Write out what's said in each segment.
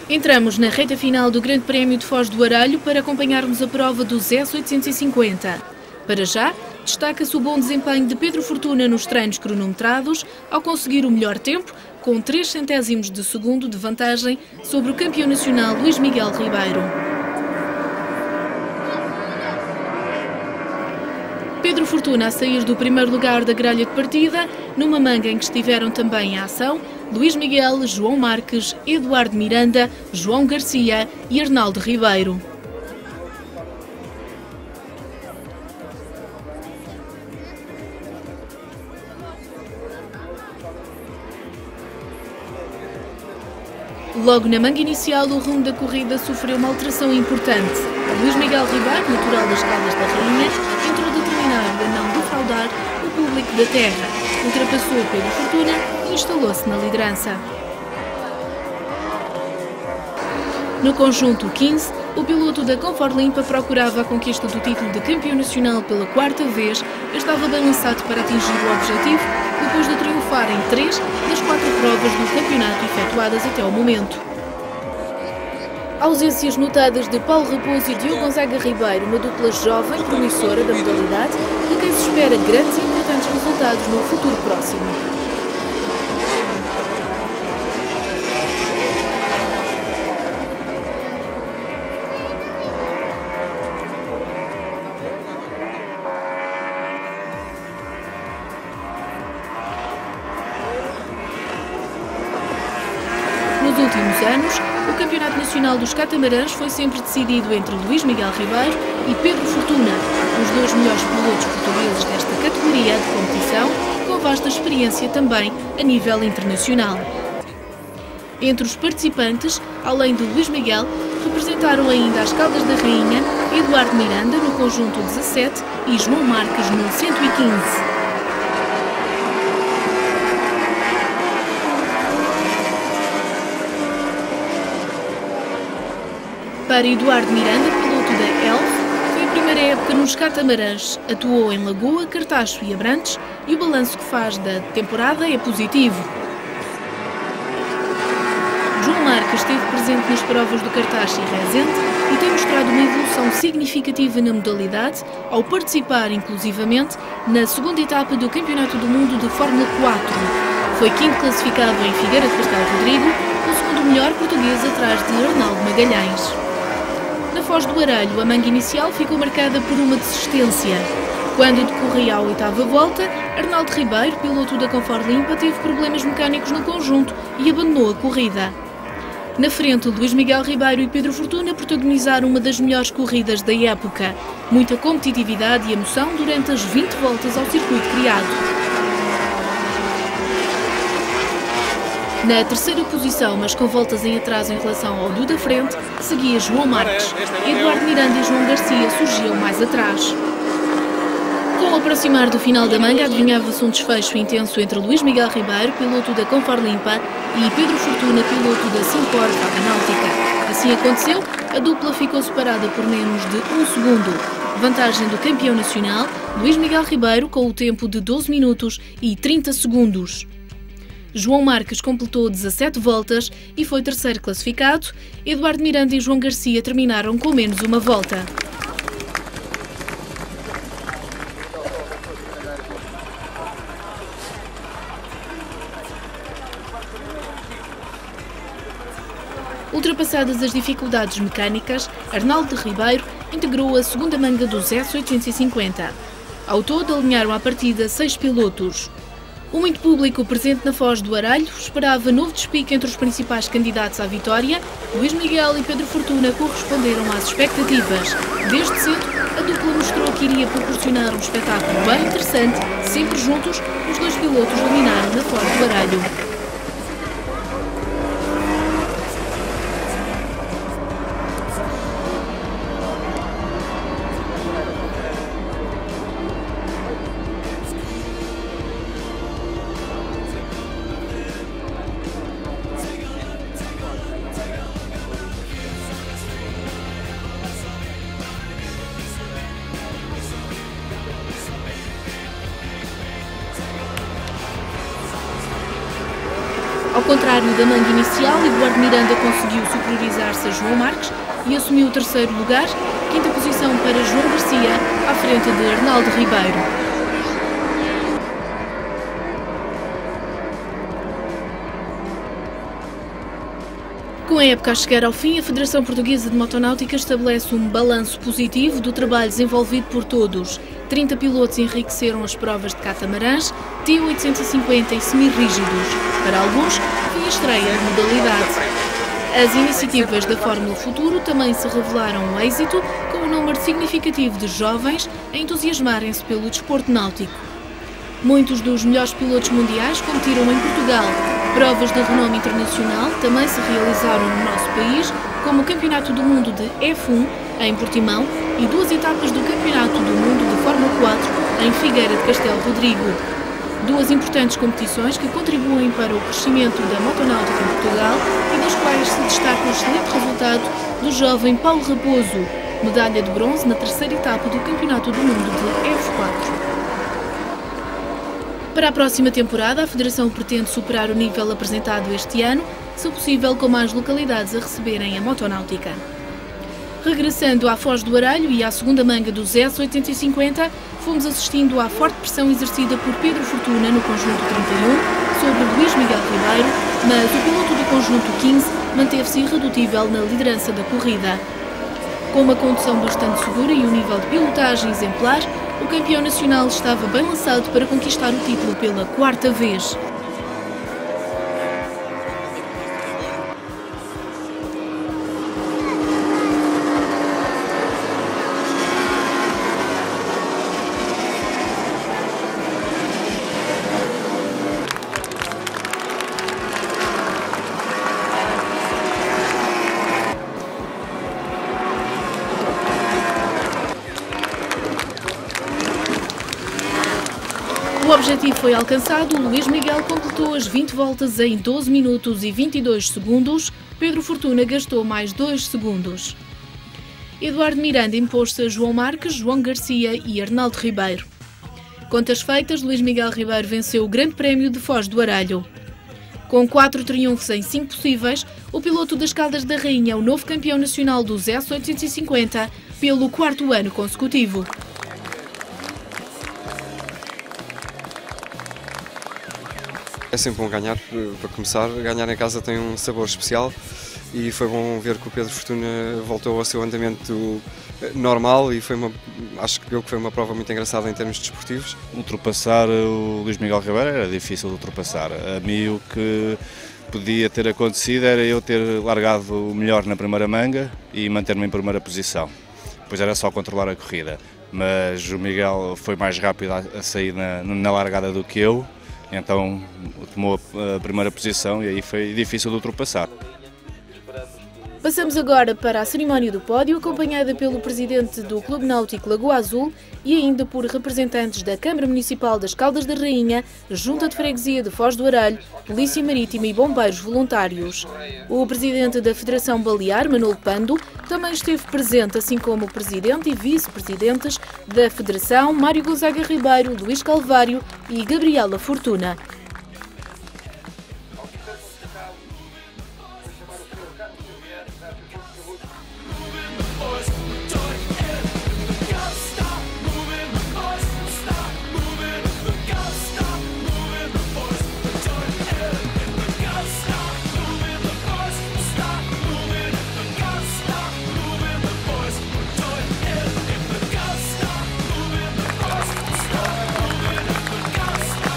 Entramos na reta final do Grande Prémio de Foz do Arelho para acompanharmos a prova dos S850. Para já, destaca-se o bom desempenho de Pedro Fortuna nos treinos cronometrados, ao conseguir o melhor tempo, com 3 centésimos de segundo de vantagem sobre o campeão nacional Luís Miguel Ribeiro. Pedro Fortuna a sair do primeiro lugar da grelha de partida, numa manga em que estiveram também em ação Luís Miguel, João Marques, Eduardo Miranda, João Garcia e Arnaldo Ribeiro. Logo na manga inicial, o rumo da corrida sofreu uma alteração importante. Luís Miguel Ribeiro, natural das Caldas da Rainha, entrou determinado a não defraudar o público da terra. Ultrapassou Pedro Fortuna e instalou-se na liderança. No conjunto 15, o piloto da Confort Limpa procurava a conquista do título de campeão nacional pela 4ª vez e estava bem lançado para atingir o objetivo, depois de triunfar em 3 das 4 provas do campeonato efetuadas até ao momento. Ausências notadas de Paulo Raposo e Diogo Gonzaga Ribeiro, uma dupla jovem promissora da modalidade, de quem se espera grandes e importantes resultados no futuro próximo. Nos últimos anos, o Campeonato Nacional dos Catamarãs foi sempre decidido entre Luís Miguel Ribeiro e Pedro Fortuna, os 2 melhores pilotos portugueses desta categoria de competição, com vasta experiência também a nível internacional. Entre os participantes, além de Luís Miguel, representaram ainda as Caldas da Rainha, Eduardo Miranda no conjunto 17 e João Marques no 115. Para Eduardo Miranda, piloto da Elf, foi a primeira época nos catamarãs. Atuou em Lagoa, Cartacho e Abrantes e o balanço que faz da temporada é positivo. João Marques esteve presente nas provas do Cartacho e Rezende e tem mostrado uma evolução significativa na modalidade, ao participar inclusivamente na 2ª etapa do Campeonato do Mundo de Fórmula 4. Foi 5º classificado em Figueira de Castelo Rodrigo, o 2º melhor português atrás de Arnaldo Magalhães. Na Foz do Arelho, a manga inicial ficou marcada por uma desistência. Quando decorria a 8ª volta, Arnaldo Ribeiro, piloto da Confort Limpa, teve problemas mecânicos no conjunto e abandonou a corrida. Na frente, Luís Miguel Ribeiro e Pedro Fortuna protagonizaram uma das melhores corridas da época. Muita competitividade e emoção durante as 20 voltas ao circuito criado. Na 3ª posição, mas com voltas em atraso em relação ao do da frente, seguia João Marques. Eduardo Miranda e João Garcia surgiam mais atrás. Com o aproximar do final da manga, adivinhava-se um desfecho intenso entre Luís Miguel Ribeiro, piloto da Confort Limpa, e Pedro Fortuna, piloto da Simpor Náutica. Assim aconteceu, a dupla ficou separada por menos de 1 segundo. Vantagem do campeão nacional, Luís Miguel Ribeiro, com o tempo de 12 minutos e 30 segundos. João Marques completou 17 voltas e foi 3º classificado. Eduardo Miranda e João Garcia terminaram com menos uma volta. Ultrapassadas as dificuldades mecânicas, Arnaldo Ribeiro integrou a 2ª manga dos S850. Ao todo, alinharam à partida 6 pilotos. O muito público presente na Foz do Arelho esperava novo despique entre os principais candidatos à vitória. Luís Miguel e Pedro Fortuna corresponderam às expectativas. Desde cedo, a dupla mostrou que iria proporcionar um espetáculo bem interessante. Sempre juntos, os 2 pilotos dominaram na Foz do Arelho. contrário da manga inicial, Eduardo Miranda conseguiu superiorizar-se a João Marques e assumiu o terceiro lugar, quinta posição para João Garcia, à frente de Arnaldo Ribeiro. Com a época a chegar ao fim, a Federação Portuguesa de Motonáutica estabelece um balanço positivo do trabalho desenvolvido por todos. 30 pilotos enriqueceram as provas de catamarãs, T850 e semi-rígidos. Para alguns, foi a estreia de modalidade. As iniciativas da Fórmula Futuro também se revelaram um êxito, com um número significativo de jovens a entusiasmarem-se pelo desporto náutico. Muitos dos melhores pilotos mundiais competiram em Portugal. Provas de renome internacional também se realizaram no nosso país, como o Campeonato do Mundo de F1 em Portimão e 2 etapas do Campeonato do Mundo de Fórmula 4 em Figueira de Castelo Rodrigo. 2 importantes competições que contribuem para o crescimento da motonáutica em Portugal e das quais se destaca o excelente resultado do jovem Paulo Raposo, medalha de bronze na 3ª etapa do Campeonato do Mundo de F4. Para a próxima temporada, a Federação pretende superar o nível apresentado este ano, se possível com mais localidades a receberem a motonáutica. Regressando à Foz do Aralho e à segunda manga dos S850, fomos assistindo à forte pressão exercida por Pedro Fortuna no conjunto 31 sobre Luís Miguel Ribeiro, mas o piloto do conjunto 15 manteve-se irredutível na liderança da corrida. Com uma condução bastante segura e um nível de pilotagem exemplar, o campeão nacional estava bem lançado para conquistar o título pela 4ª vez. O objetivo foi alcançado, Luís Miguel completou as 20 voltas em 12 minutos e 22 segundos, Pedro Fortuna gastou mais 2 segundos. Eduardo Miranda impôs-se a João Marques, João Garcia e Arnaldo Ribeiro. Contas feitas, Luís Miguel Ribeiro venceu o Grande Prémio de Foz do Aralho. Com 4 triunfos em 5 possíveis, o piloto das Caldas da Rainha é o novo campeão nacional dos S850 pelo 4º ano consecutivo. É sempre bom ganhar, para começar. Ganhar em casa tem um sabor especial e foi bom ver que o Pedro Fortuna voltou ao seu andamento normal e acho que foi uma prova muito engraçada em termos desportivos. Ultrapassar o Luís Miguel Ribeiro era difícil de ultrapassar. A mim o que podia ter acontecido era eu ter largado o melhor na primeira manga e manter-me em primeira posição. Depois era só controlar a corrida, mas o Miguel foi mais rápido a sair na largada do que eu. Então tomou a primeira posição e aí foi difícil de ultrapassar. Passamos agora para a cerimónia do pódio, acompanhada pelo presidente do Clube Náutico Lagoa Azul e ainda por representantes da Câmara Municipal das Caldas da Rainha, Junta de Freguesia de Foz do Aralho, Polícia Marítima e Bombeiros Voluntários. O presidente da Federação Balear, Manolo Pando, também esteve presente, assim como o presidente e vice-presidentes da Federação, Mário Gonzaga Ribeiro, Luís Calvário e Gabriela Fortuna.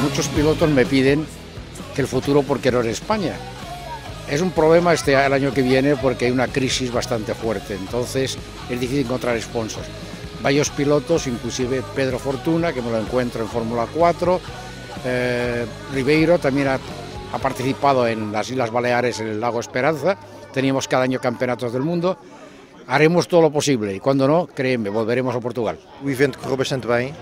Muchos pilotos me piden que el futuro, ¿por qué no en España? Es un problema el año que viene porque hay una crisis bastante fuerte, entonces es difícil encontrar sponsors. Varios pilotos, inclusive Pedro Fortuna, que me lo encuentro en Fórmula 4, Ribeiro también ha participado en las Islas Baleares en el Lago Esperanza, teníamos cada año campeonatos del mundo. Haremos todo o possível e quando não, creem-me, volveremos a Portugal. O evento correu bastante bem,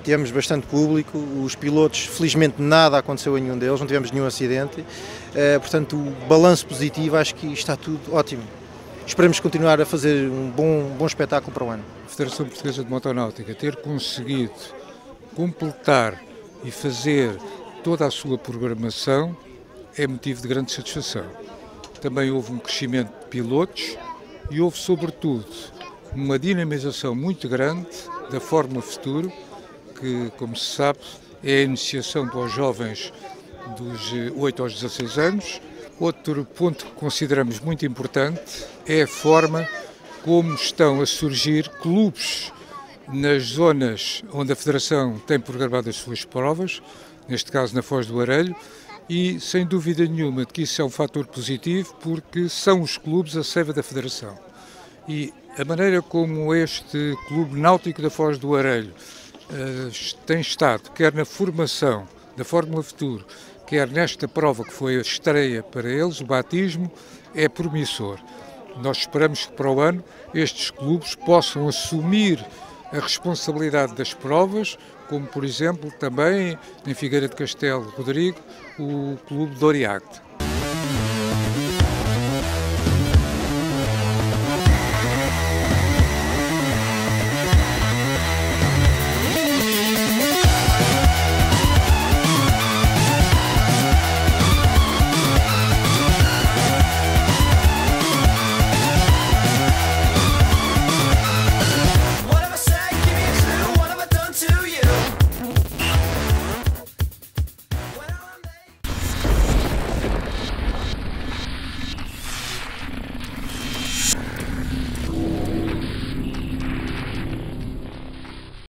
tivemos bastante público, os pilotos, felizmente nada aconteceu a nenhum deles, não tivemos nenhum acidente, portanto o balanço positivo, acho que está tudo ótimo. Esperamos continuar a fazer um bom espetáculo para o ano. A Federação Portuguesa de Motonáutica ter conseguido completar e fazer toda a sua programação é motivo de grande satisfação. Também houve um crescimento de pilotos e houve, sobretudo, uma dinamização muito grande da Fórmula Futuro, que, como se sabe, é a iniciação para os jovens dos 8 aos 16 anos. Outro ponto que consideramos muito importante é a forma como estão a surgir clubes nas zonas onde a Federação tem programado as suas provas, neste caso na Foz do Arelho, e sem dúvida nenhuma de que isso é um fator positivo, porque são os clubes a seiva da Federação. E a maneira como este Clube Náutico da Foz do Arelho tem estado, quer na formação da Fórmula Futuro, quer nesta prova que foi a estreia para eles, o batismo, é promissor. Nós esperamos que para o ano estes clubes possam assumir a responsabilidade das provas, como por exemplo também em Figueira de Castelo, Rodrigo, o Clube Doriacte.